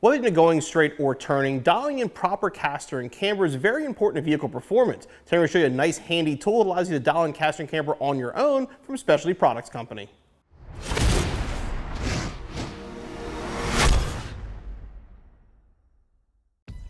Whether you're going straight or turning, dialing in proper caster and camber is very important to vehicle performance. Today I'm going to show you a nice handy tool that allows you to dial in caster and camber on your own from Specialty Products Company.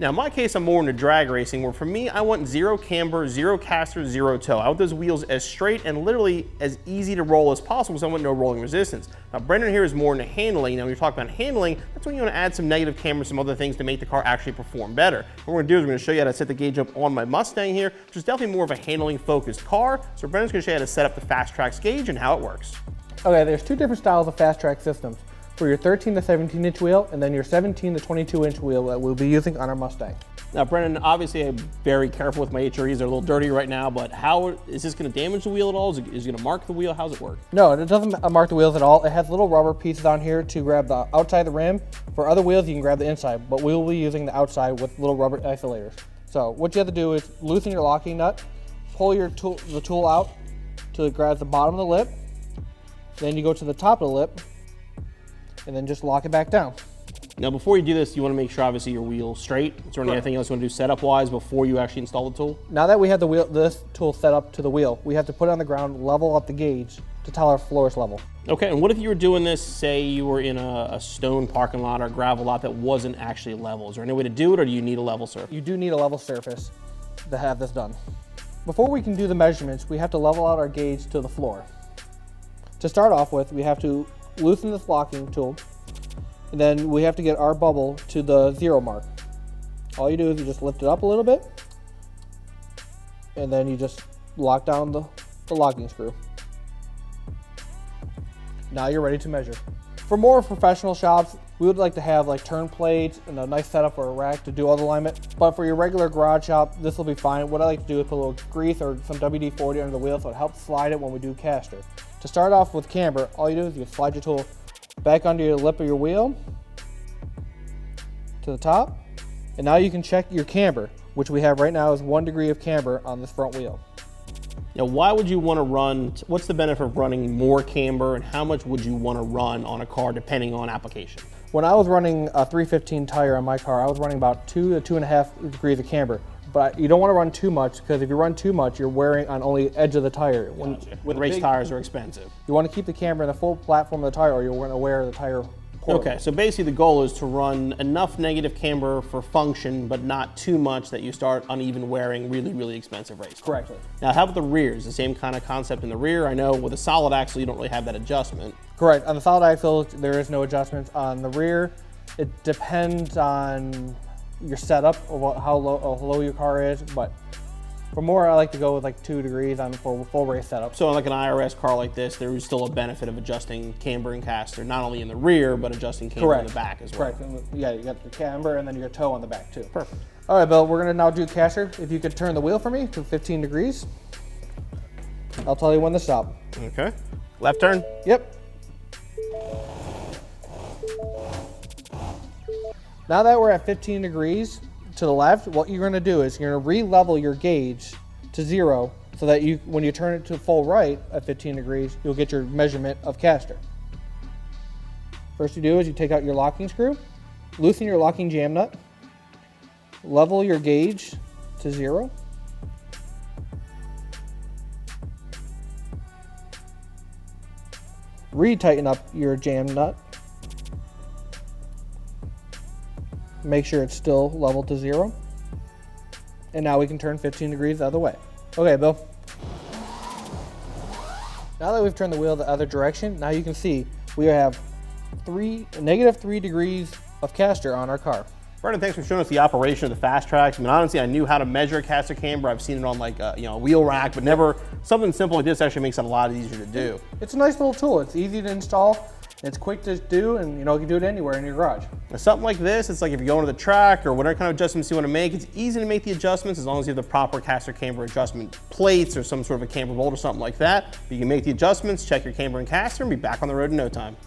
Now in my case, I'm more into drag racing, where for me, I want zero camber, zero caster, zero toe. I want those wheels as straight and literally as easy to roll as possible, so I want no rolling resistance. Now Brendan here is more into handling. Now when you talk about handling, that's when you want to add some negative camber, some other things to make the car actually perform better. What we're going to do is we're going to show you how to set the gauge up on my Mustang here, which is definitely more of a handling focused car. So Brendan's going to show you how to set up the FasTrax gauge and how it works. Okay, there's two different styles of FasTrax systems. For your 13 to 17 inch wheel, and then your 17 to 22 inch wheel that we'll be using on our Mustang. Now Brendan, obviously I'm very careful with my HREs, they're a little dirty right now, but how is this going to damage the wheel at all? Is it going to mark the wheel? How's it work? No, it doesn't mark the wheels at all. It has little rubber pieces on here to grab the outside of the rim. For other wheels, you can grab the inside, but we will be using the outside with little rubber isolators. So what you have to do is loosen your locking nut, pull the tool out till it grabs the bottom of the lip, then you go to the top of the lip, and then just lock it back down. Now before you do this, you want to make sure obviously your wheel's straight. Is there anything else you want to do setup wise before you actually install the tool? Now that we have this tool set up to the wheel, we have to put it on the ground, level up the gauge to tell our floor is level. Okay, and what if you were doing this, say you were in a stone parking lot or a gravel lot that wasn't actually level? Is there any way to do it, or do you need a level surface? You do need a level surface to have this done. Before we can do the measurements, we have to level out our gauge to the floor. To start off with, we have to loosen this locking tool, and then we have to get our bubble to the 0 mark. All you do is you just lift it up a little bit, and then you just lock down the locking screw. Now you're ready to measure. For more professional shops, we would like to have like turn plates and a nice setup for a rack to do all the alignment. But for your regular garage shop, this will be fine. What I like to do is put a little grease or some WD-40 under the wheel so it helps slide it when we do caster. To start off with camber, all you do is you slide your tool back under your lip of your wheel to the top, and now you can check your camber, which we have right now is 1 degree of camber on this front wheel. Now why would you want to run, what's the benefit of running more camber, and how much would you want to run on a car depending on application? When I was running a 315 tire on my car, I was running about 2 to 2.5 degrees of camber. But you don't want to run too much, because if you run too much, you're wearing on only the edge of the tire. When race tires are expensive. You want to keep the camber in the full platform of the tire, or you're going to wear the tire poorly. Okay, so basically the goal is to run enough negative camber for function, but not too much that you start uneven wearing really, really expensive race tires. Correctly. Now how about the rear? Is the same kind of concept in the rear? I know with a solid axle, you don't really have that adjustment. Correct. On the solid axle, there is no adjustments. On the rear, it depends on your setup of how low your car is, but for more, I like to go with like 2 degrees on for full race setup. So on like an IRS car like this, there is still a benefit of adjusting camber and caster, not only in the rear, but adjusting camber in the back as well. Correct. Yeah, you got the camber and then your toe on the back too. Perfect. All right, Bill, we're gonna now do caster. If you could turn the wheel for me to 15 degrees, I'll tell you when to stop. Okay. Left turn? Yep. Now that we're at 15 degrees to the left, what you're going to do is you're going to re-level your gauge to 0 so that when you turn it to full right at 15 degrees, you'll get your measurement of caster. First you do is you take out your locking screw, loosen your locking jam nut, level your gauge to 0. Re-tighten up your jam nut. Make sure it's still level to 0. And now we can turn 15 degrees the other way. Okay, Bill. Now that we've turned the wheel the other direction, now you can see we have negative 3 degrees of caster on our car. Brendan, thanks for showing us the operation of the FasTrax. I mean, honestly, I knew how to measure a caster camber. I've seen it on like a wheel rack, but never something simple like this actually makes it a lot easier to do. It's a nice little tool. It's easy to install. It's quick to do, and you can do it anywhere in your garage. Now, something like this, it's like if you're going to the track or whatever kind of adjustments you want to make, it's easy to make the adjustments as long as you have the proper caster camber adjustment plates or some sort of a camber bolt or something like that. But you can make the adjustments, check your camber and caster, and be back on the road in no time.